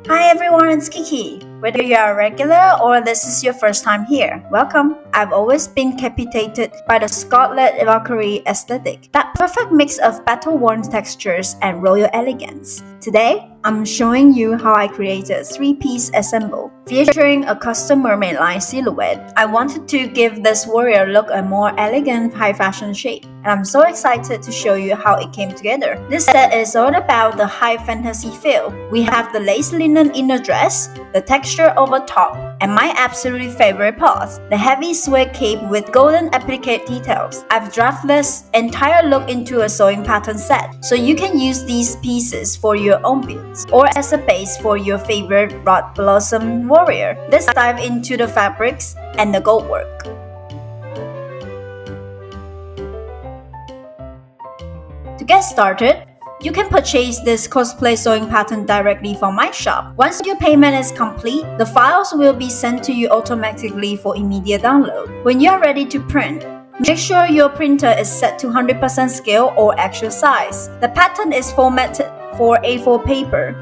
Hi everyone, it's Kiki. Whether you are a regular or this is your first time here, welcome. I've always been captivated by the Scarlet Valkyrie aesthetic, that perfect mix of battle-worn textures and royal elegance. Today, I'm showing you how I created a three-piece ensemble featuring a custom mermaid line silhouette. I wanted to give this warrior look a more elegant, high-fashion shape, and I'm so excited to show you how it came together. This set is all about the high fantasy feel. We have the lace linen inner dress, the texture over top, and my absolute favorite part, the heavy suede cape with golden applique details. I've drafted this entire look into a sewing pattern set, so you can use these pieces for your own builds or as a base for your favorite rod blossom warrior. Let's dive into the fabrics and the gold work. To get started, you can purchase this cosplay sewing pattern directly from my shop. Once your payment is complete, the files will be sent to you automatically for immediate download. When you are ready to print, make sure your printer is set to 100% scale or actual size. The pattern is formatted for A4 paper,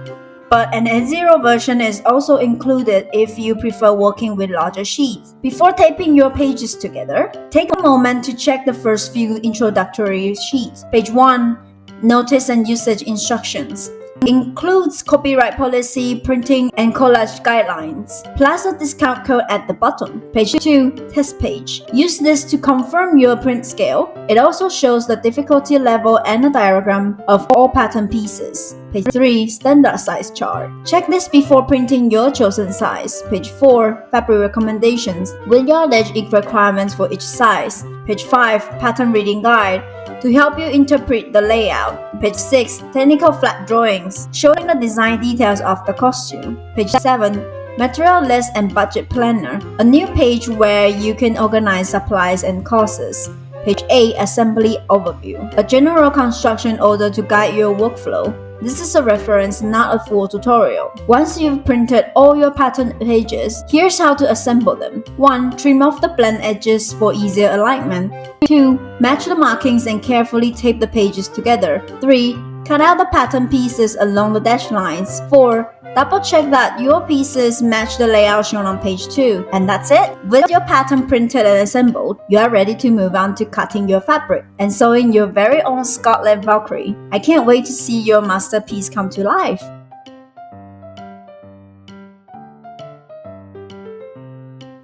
but an A0 version is also included if you prefer working with larger sheets. Before taping your pages together, take a moment to check the first few introductory sheets. Page 1, Notice and Usage Instructions, includes copyright policy, printing, and collage guidelines, plus a discount code at the bottom. Page 2, Test Page. Use this to confirm your print scale. It also shows the difficulty level and a diagram of all pattern pieces. Page 3, Standard Size Chart. Check this before printing your chosen size. Page 4, Fabric Recommendations, with yardage requirements for each size. Page 5, Pattern Reading Guide, to help you interpret the layout. Page 6, Technical Flat Drawings, showing the design details of the costume. Page 7, Material List and Budget Planner, a new page where you can organize supplies and costs. Page 8, Assembly Overview, a general construction order to guide your workflow. This is a reference, not a full tutorial. Once you've printed all your pattern pages, here's how to assemble them. 1. Trim off the blank edges for easier alignment. 2. Match the markings and carefully tape the pages together. 3. Cut out the pattern pieces along the dashed lines. 4. Double check that your pieces match the layout shown on page 2. And that's it! With your pattern printed and assembled, you are ready to move on to cutting your fabric and sewing your very own Scarlet Valkyrie. I can't wait to see your masterpiece come to life!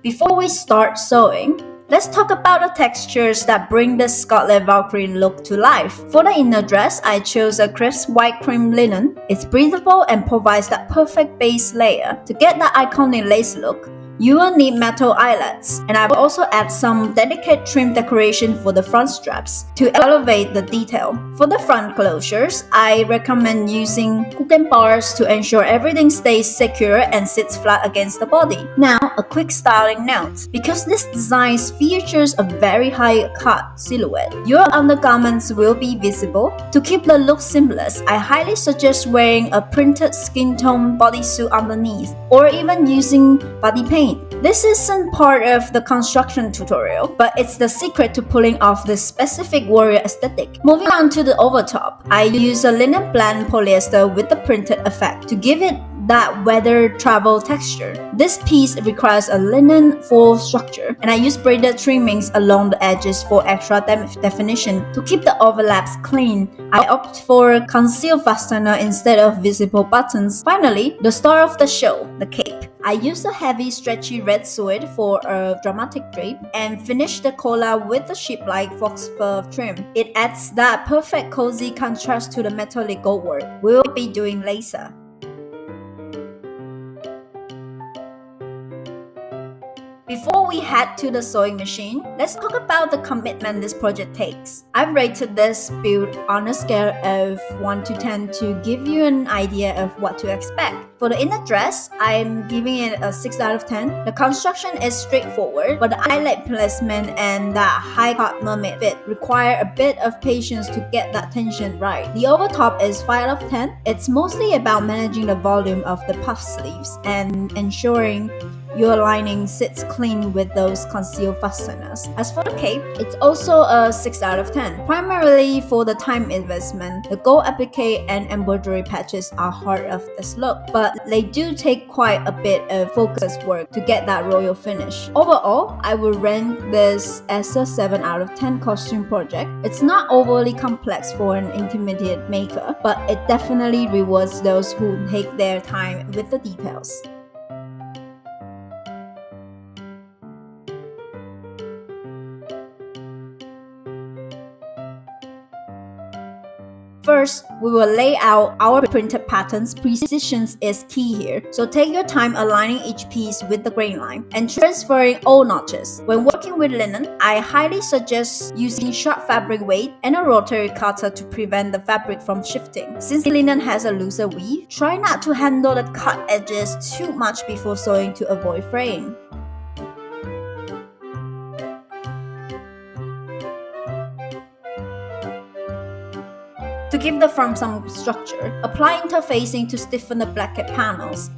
Before we start sewing, let's talk about the textures that bring the Scarlet Valkyrie look to life. For the inner dress, I chose a crisp white cream linen. It's breathable and provides that perfect base layer. To get that iconic lace look, you will need metal eyelets, and I've also added some delicate trim decoration for the front straps to elevate the detail. For the front closures, I recommend using hook bars to ensure everything stays secure and sits flat against the body. Now, a quick styling note. Because this design features a very high-cut silhouette, your undergarments will be visible. To keep the look seamless, I highly suggest wearing a printed skin tone bodysuit underneath, or even using body paint. This isn't part of the construction tutorial, but it's the secret to pulling off this specific warrior aesthetic. Moving on to the overtop, I use a linen blend polyester with the printed effect to give it that weather travel texture. This piece requires a linen full structure, and I use braided trimmings along the edges for extra definition. To keep the overlaps clean, I opt for concealed fastener instead of visible buttons. Finally, the star of the show, the cape. I used a heavy stretchy red suede for a dramatic drape and finished the collar with a sheep-like fox fur trim. It adds that perfect cozy contrast to the metallic gold work we'll be doing later. Before we head to the sewing machine, let's talk about the commitment this project takes. I've rated this build on a scale of 1 to 10 to give you an idea of what to expect. For the inner dress, I'm giving it a 6 out of 10. The construction is straightforward, but the eyelet placement and that high-cut mermaid fit require a bit of patience to get that tension right. The overtop is 5 out of 10. It's mostly about managing the volume of the puff sleeves and ensuring your lining sits clean with those concealed fasteners. As for the cape, it's also a 6 out of 10. Primarily for the time investment, the gold applique and embroidery patches are heart of this look, but they do take quite a bit of focused work to get that royal finish. Overall, I would rank this as a 7 out of 10 costume project. It's not overly complex for an intermediate maker, but it definitely rewards those who take their time with the details. First, we will lay out our printed patterns. Precision is key here, so take your time aligning each piece with the grain line and transferring all notches. When working with linen, I highly suggest using sharp fabric weight and a rotary cutter to prevent the fabric from shifting. Since linen has a looser weave, try not to handle the cut edges too much before sewing to avoid fraying. To give the front some structure, apply interfacing to stiffen the bracket panels.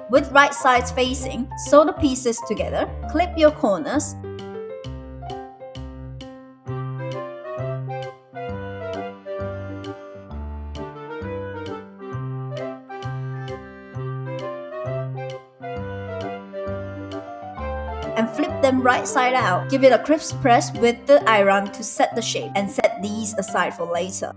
With right sides facing, sew the pieces together, clip your corners, and flip them right side out. Give it a crisp press with the iron to set the shape and set these aside for later.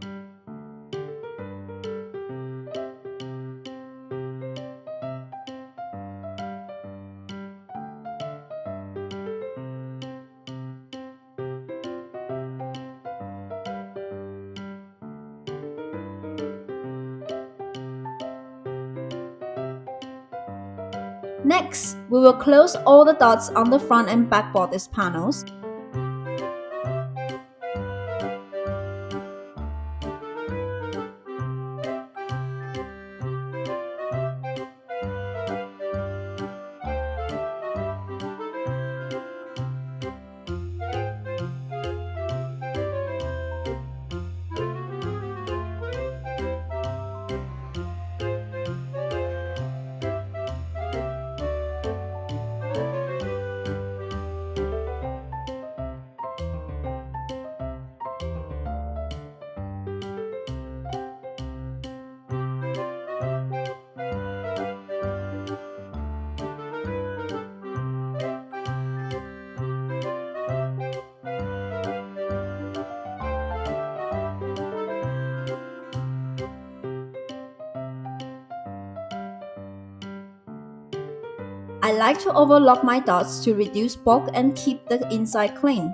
Next, we will close all the dots on the front and back bodice panels. I like to overlock my dots to reduce bulk and keep the inside clean.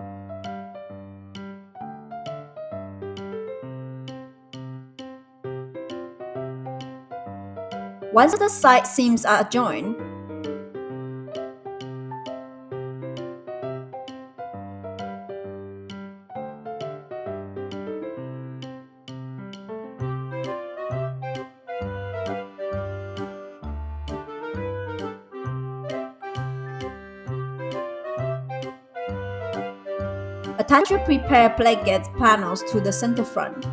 Once the side seams are joined, attach your prepared placket panels to the center front.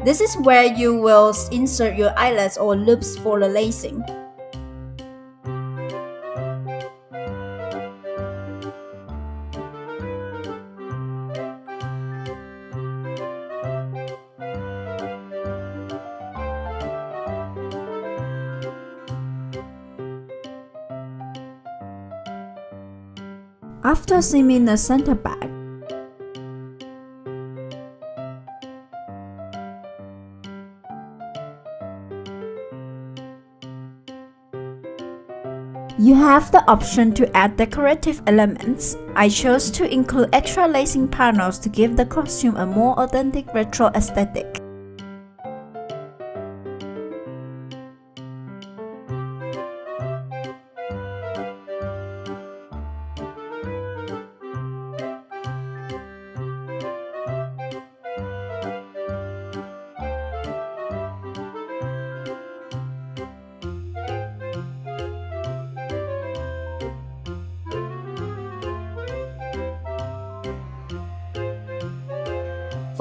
This is where you will insert your eyelets or loops for the lacing. After seaming the center back, you have the option to add decorative elements. I chose to include extra lacing panels to give the costume a more authentic retro aesthetic.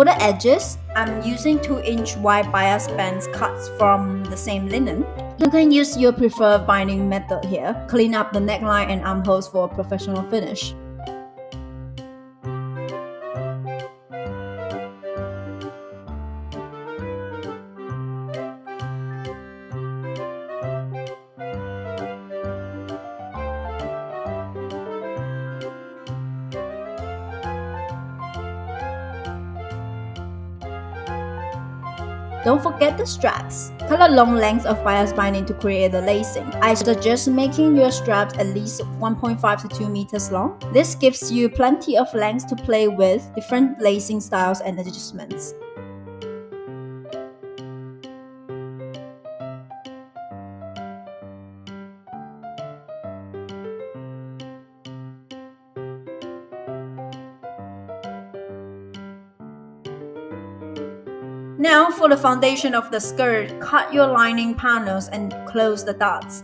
For the edges, I'm using 2-inch wide bias bands cut from the same linen. You can use your preferred binding method here. Clean up the neckline and armholes for a professional finish. Don't forget the straps. Cut a long length of bias binding to create the lacing. I suggest making your straps at least 1.5 to 2 meters long. This gives you plenty of length to play with different lacing styles and adjustments. Now for the foundation of the skirt, cut your lining panels and close the dots.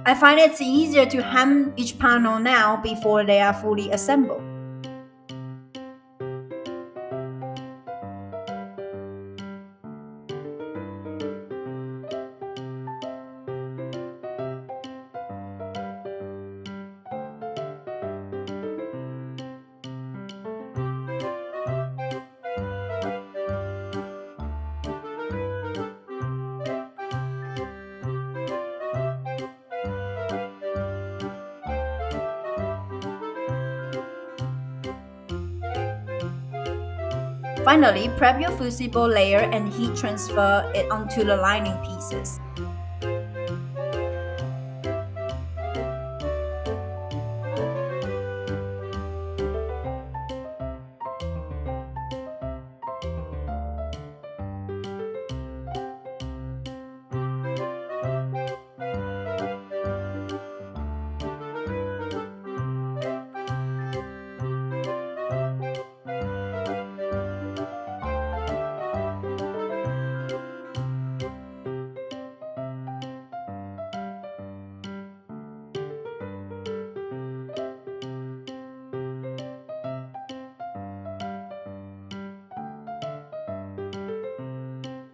I find it's easier to hem each panel now before they are fully assembled. Finally, prep your fusible layer and heat transfer it onto the lining pieces.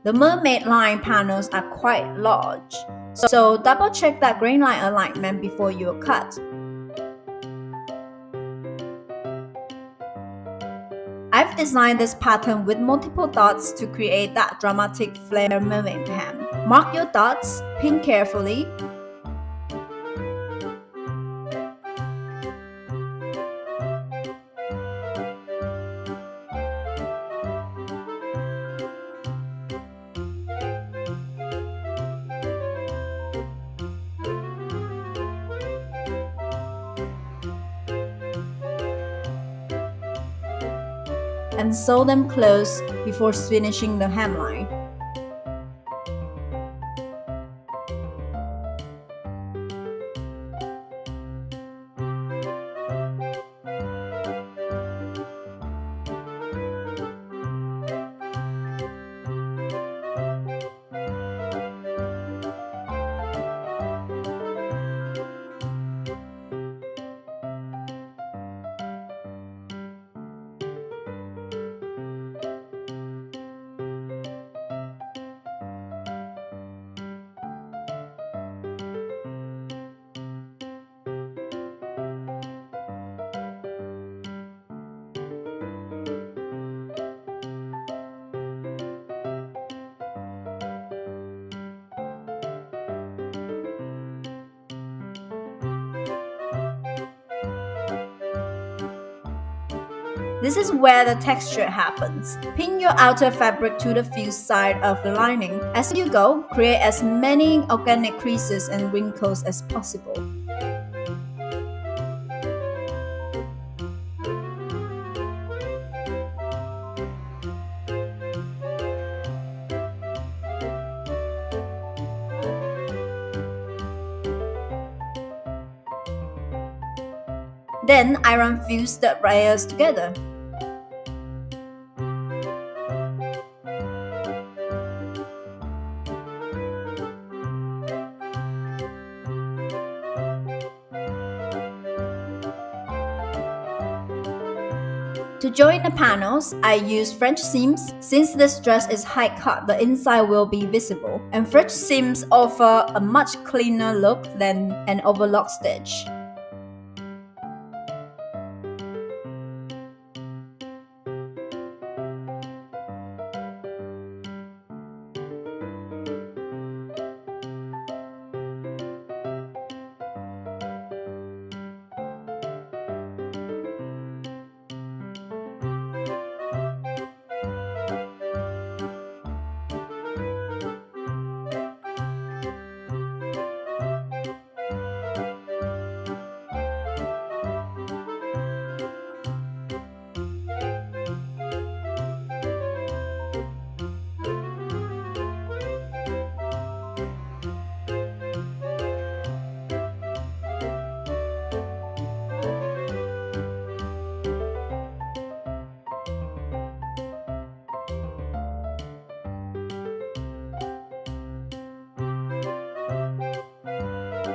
The mermaid line panels are quite large, so double check that grain line alignment before you cut. I've designed this pattern with multiple dots to create that dramatic flare mermaid hem. Mark your dots, pin carefully, and sew them close before finishing the hemline. This is where the texture happens. Pin your outer fabric to the fused side of the lining. As you go, create as many organic creases and wrinkles as possible. Then iron fuse the layers together. To join the panels, I use French seams. Since this dress is high cut, the inside will be visible, and French seams offer a much cleaner look than an overlock stitch.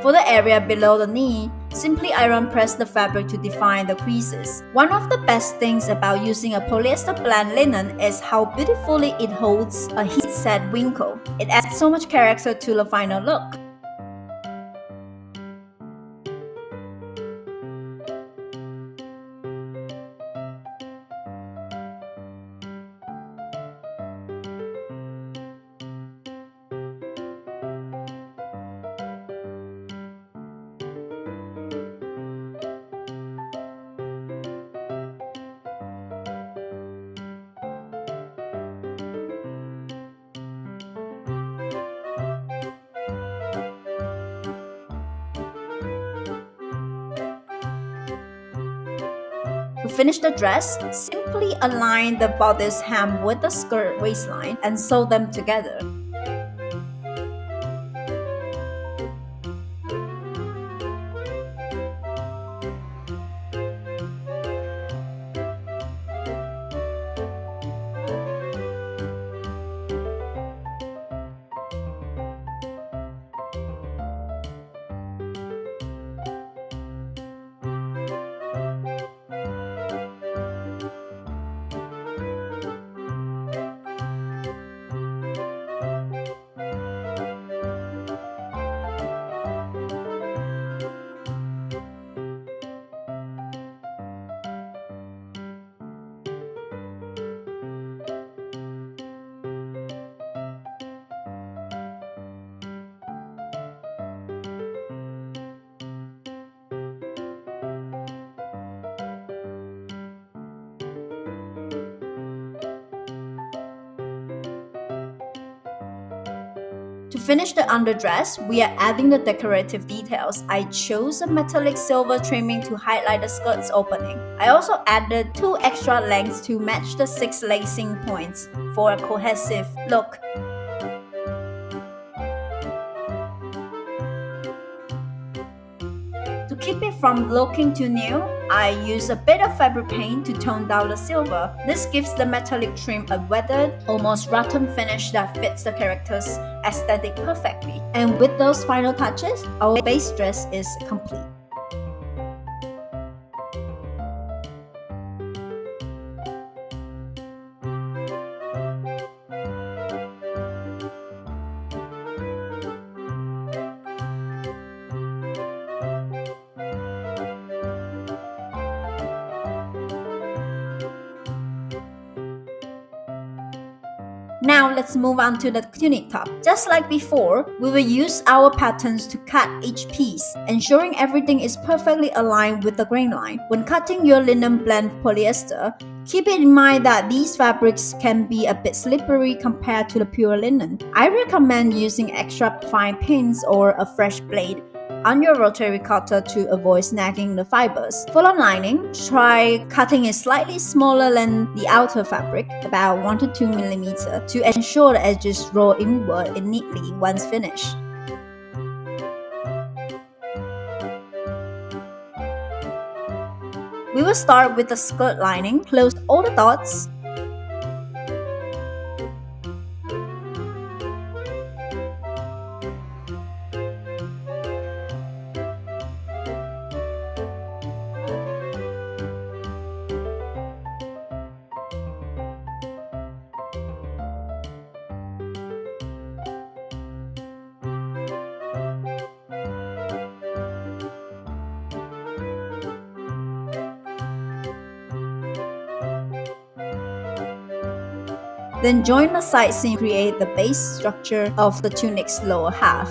For the area below the knee, simply iron press the fabric to define the creases. One of the best things about using a polyester blend linen is how beautifully it holds a heat-set wrinkle. It adds so much character to the final look. To finish the dress, simply align the bodice hem with the skirt waistline and sew them together. To finish the underdress, we are adding the decorative details. I chose a metallic silver trimming to highlight the skirt's opening. I also added 2 extra lengths to match the 6 lacing points for a cohesive look. To keep it from looking too new, I use a bit of fabric paint to tone down the silver. This gives the metallic trim a weathered, almost rattan finish that fits the character's aesthetic perfectly. And with those final touches, our base dress is complete. Now let's move on to the tunic top. Just like before, we will use our patterns to cut each piece, ensuring everything is perfectly aligned with the grain line. When cutting your linen blend polyester, Keep in mind that these fabrics can be a bit slippery compared to the pure linen. I recommend using extra fine pins or a fresh blade on your rotary cutter to avoid snagging the fibers. For the lining, try cutting it slightly smaller than the outer fabric, about 1 to 2 mm, to ensure the edges roll inward neatly once finished. We will start with the skirt lining. Close all the dots. Then join the side seam to create the base structure of the tunic's lower half.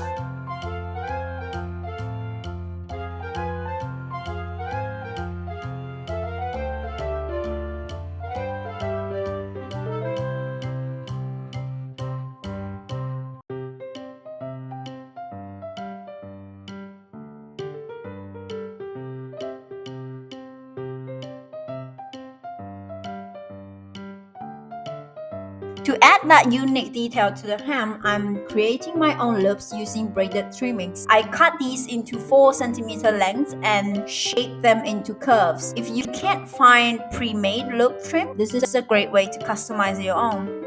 To add that unique detail to the hem, I'm creating my own loops using braided trimmings. I cut these into 4 cm lengths and shape them into curves. If you can't find pre-made loop trim, this is a great way to customize your own.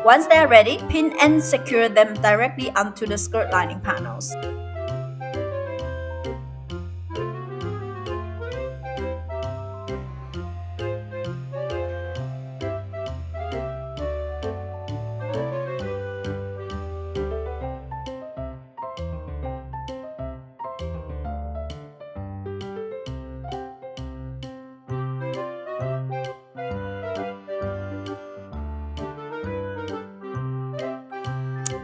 Once they are ready, pin and secure them directly onto the skirt lining panels.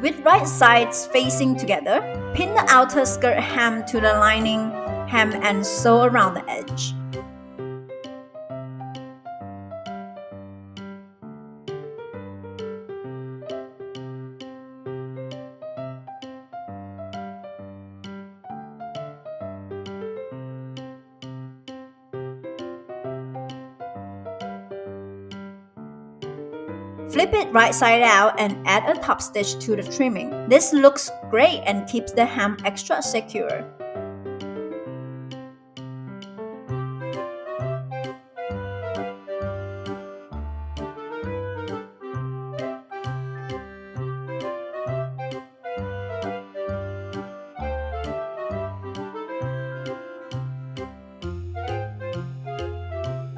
With right sides facing together, pin the outer skirt hem to the lining hem and sew around the edge. Flip it right side out and add a top stitch to the trimming. This looks great and keeps the hem extra secure.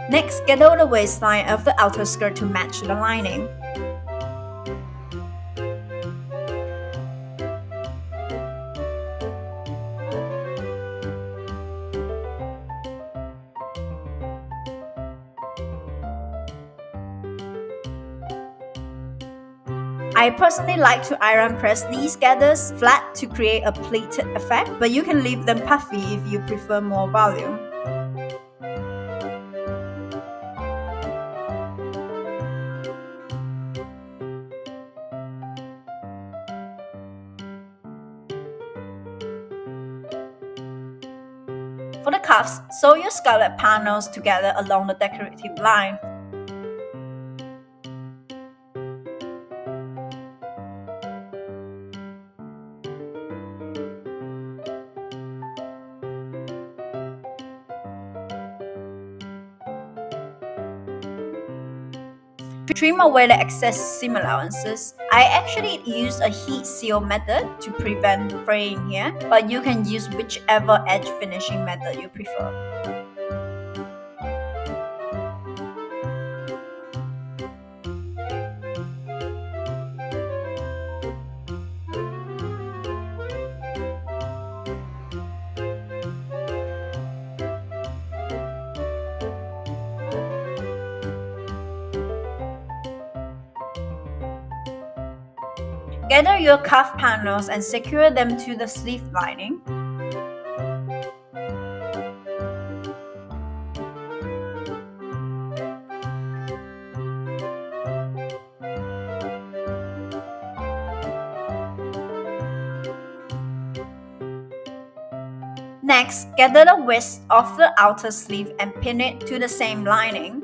Next, gather the waistline of the outer skirt to match the lining. I personally like to iron press these gathers flat to create a pleated effect, but you can leave them puffy if you prefer more volume. For the cuffs, sew your scarlet panels together along the decorative line. Trim away the excess seam allowances. I actually used a heat seal method to prevent fraying here, but you can use whichever edge finishing method you prefer. Gather your cuff panels and secure them to the sleeve lining. Next, gather the width of the outer sleeve and pin it to the same lining.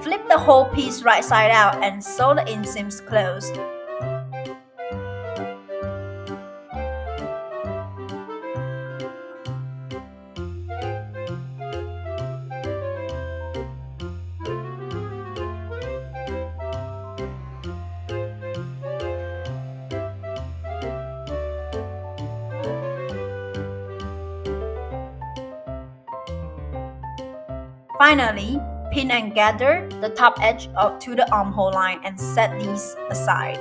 Flip the whole piece right side out and sew the inseams closed. Finally, pin and gather the top edge to the armhole line and set these aside.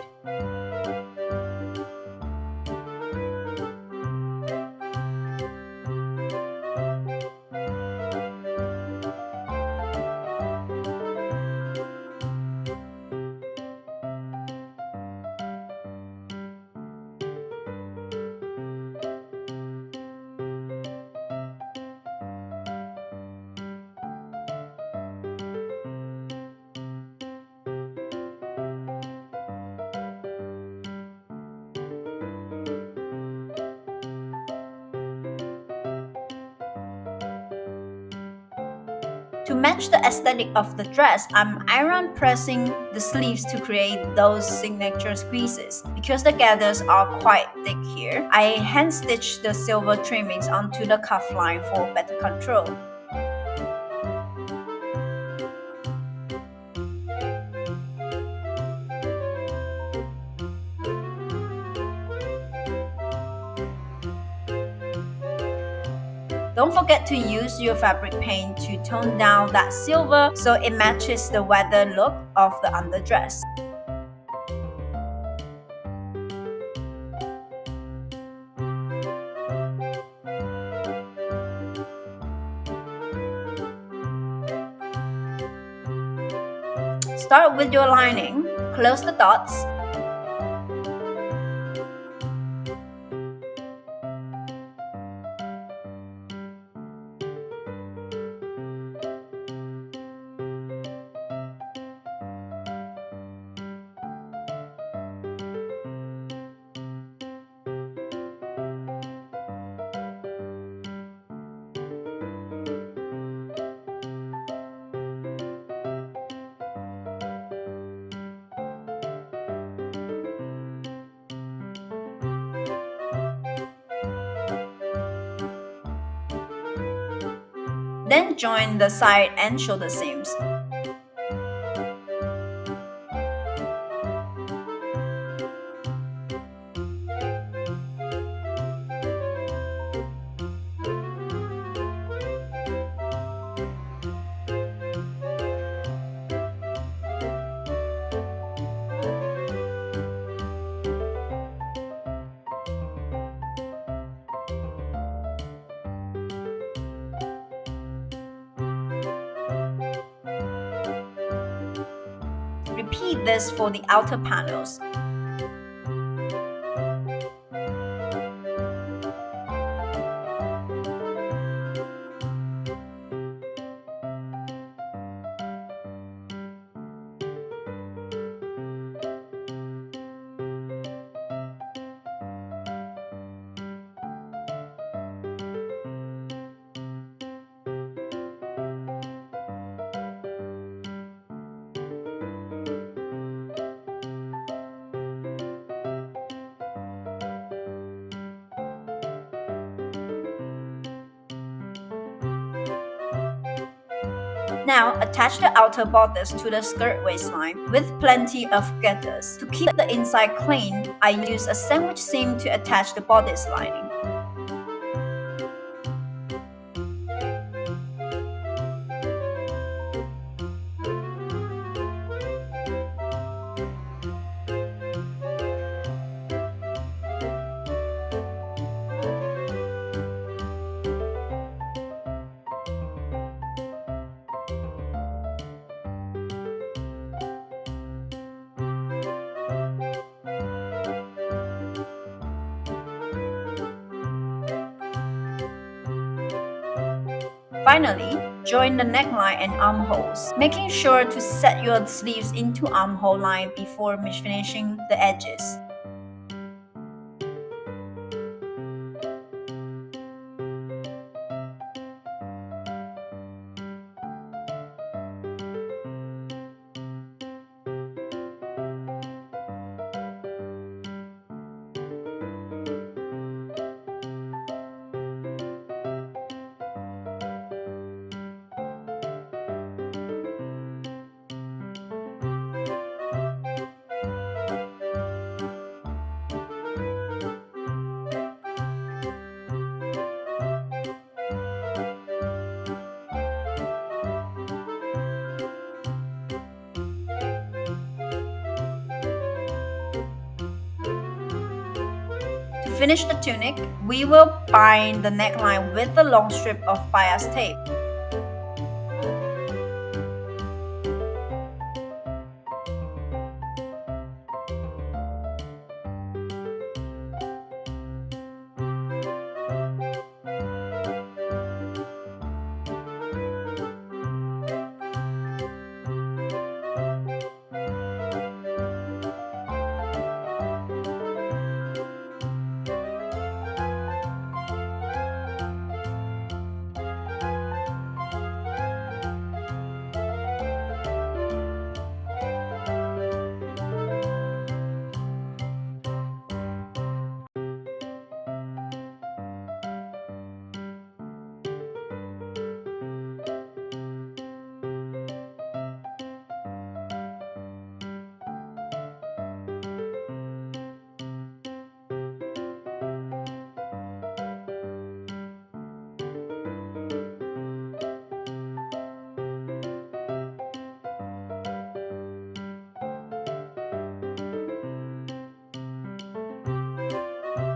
To match the aesthetic of the dress, I'm iron pressing the sleeves to create those signature squeezes. Because the gathers are quite thick here, I hand stitched the silver trimmings onto the cuff line for better control. Don't forget to use your fabric paint to tone down that silver so it matches the weathered look of the underdress. Start with your lining, close the dots. Then join the side and shoulder seams. Repeat this for the outer panels. Now attach the outer bodice to the skirt waistline with plenty of gathers. To keep the inside clean, I use a sandwich seam to attach the bodice lining. Finally, join the neckline and armholes, making sure to set your sleeves into armhole line before finishing the edges. To finish the tunic, we will bind the neckline with the long strip of bias tape.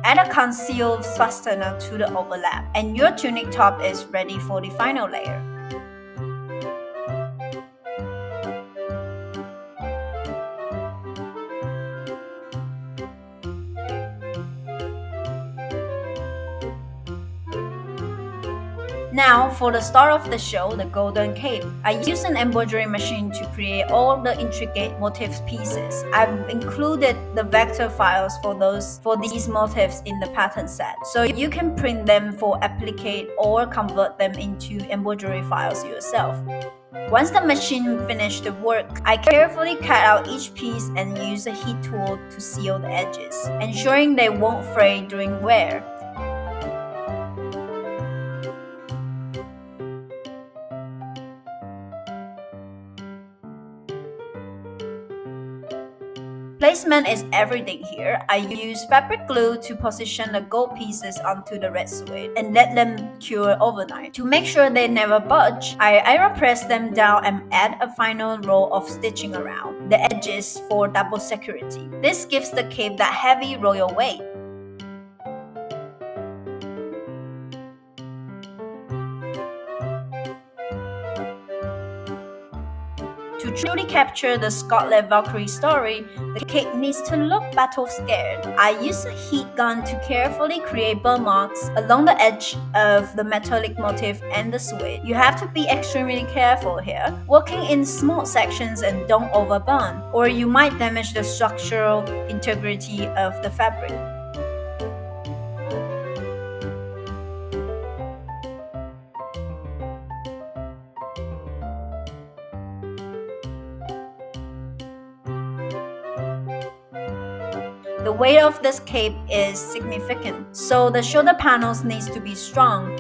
Add a concealed fastener to the overlap, and your tunic top is ready for the final layer. Now, for the star of the show, the golden cape. I use an embroidery machine to create all the intricate motif pieces. I've included the vector files for these motifs in the pattern set, so you can print them for applique or convert them into embroidery files yourself. Once the machine finished the work, I carefully cut out each piece and use a heat tool to seal the edges, ensuring they won't fray during wear. Placement is everything here. I use fabric glue to position the gold pieces onto the red suede and let them cure overnight. To make sure they never budge, I iron press them down and add a final row of stitching around the edges for double security. This gives the cape that heavy royal weight. To truly capture the Scarlet Valkyrie story, the cape needs to look battle-scared. I use a heat gun to carefully create burn marks along the edge of the metallic motif and the suede. You have to be extremely careful here, working in small sections and don't overburn, or you might damage the structural integrity of the fabric. The weight of this cape is significant, so the shoulder panels needs to be strong.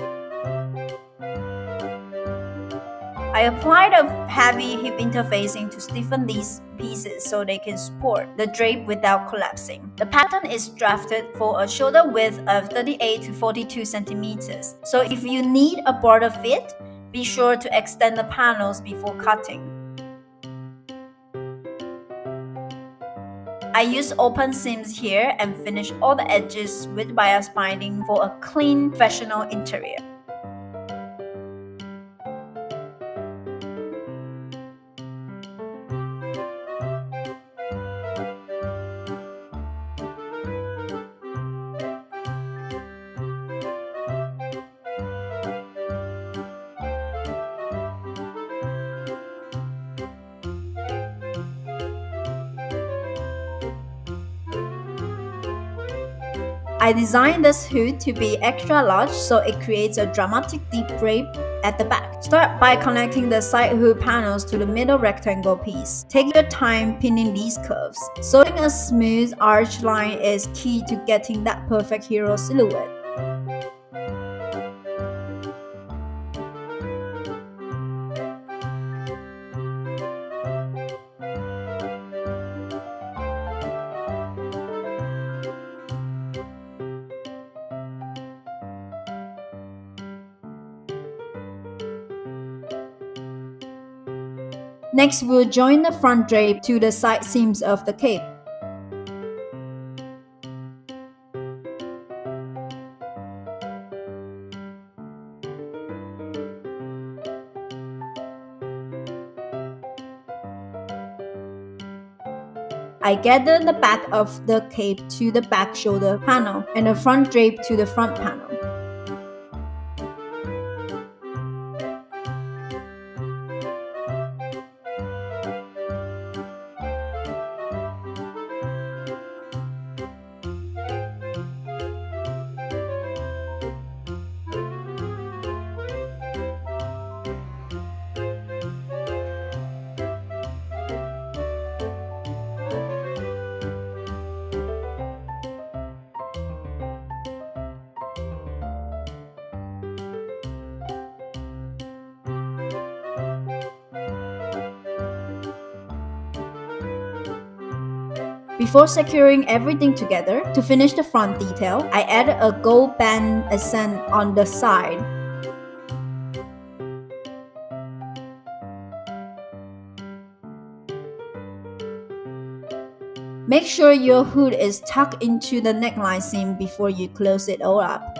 I applied a heavy hip interfacing to stiffen these pieces so they can support the drape without collapsing. The pattern is drafted for a shoulder width of 38 to 42 centimeters, so if you need a broader fit, be sure to extend the panels before cutting. I use open seams here and finish all the edges with bias binding for a clean, professional interior. I designed this hood to be extra large so it creates a dramatic deep drape at the back. Start by connecting the side hood panels to the middle rectangle piece. Take your time pinning these curves. Sewing a smooth arch line is key to getting that perfect hero silhouette. Next, we'll join the front drape to the side seams of the cape. I gather the back of the cape to the back shoulder panel and the front drape to the front panel. Before securing everything together, to finish the front detail, I added a gold band accent on the side. Make sure your hood is tucked into the neckline seam before you close it all up.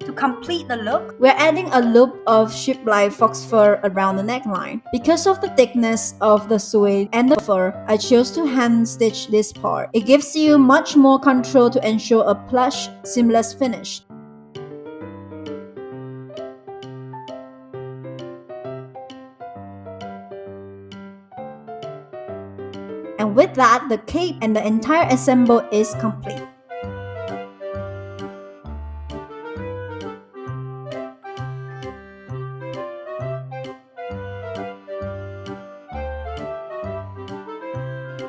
To complete the look, we're adding a loop of ship-like fox fur around the neckline. Because of the thickness of the suede and the fur, I chose to hand stitch this part. It gives you much more control to ensure a plush, seamless finish. And with that, the cape and the entire ensemble is complete.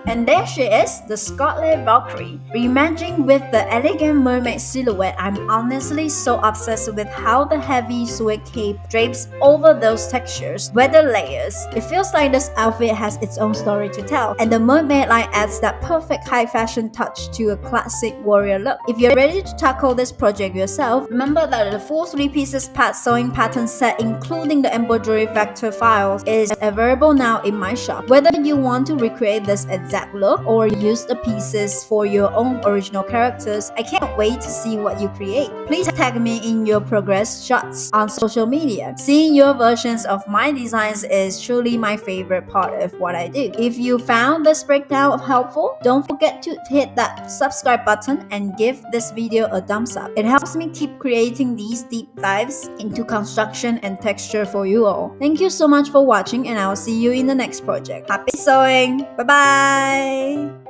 And there she is, the Scarlet Valkyrie. Reimagined with the elegant mermaid silhouette, I'm honestly so obsessed with how the heavy suede cape drapes over those textures, weather layers. It feels like this outfit has its own story to tell, and the mermaid line adds that perfect high fashion touch to a classic warrior look. If you're ready to tackle this project yourself, remember that the full 3 pieces pad sewing pattern set including the embroidery vector files is available now in my shop. Whether you want to recreate this exact look or use the pieces for your own original characters, I can't wait to see what you create. Please tag me in your progress shots on social media. Seeing your versions of my designs is truly my favorite part of what I do. If you found this breakdown helpful, don't forget to hit that subscribe button and give this video a thumbs up. It helps me keep creating these deep dives into construction and texture for you all. Thank you so much for watching, and I'll see you in the next project. Happy sewing! Bye bye!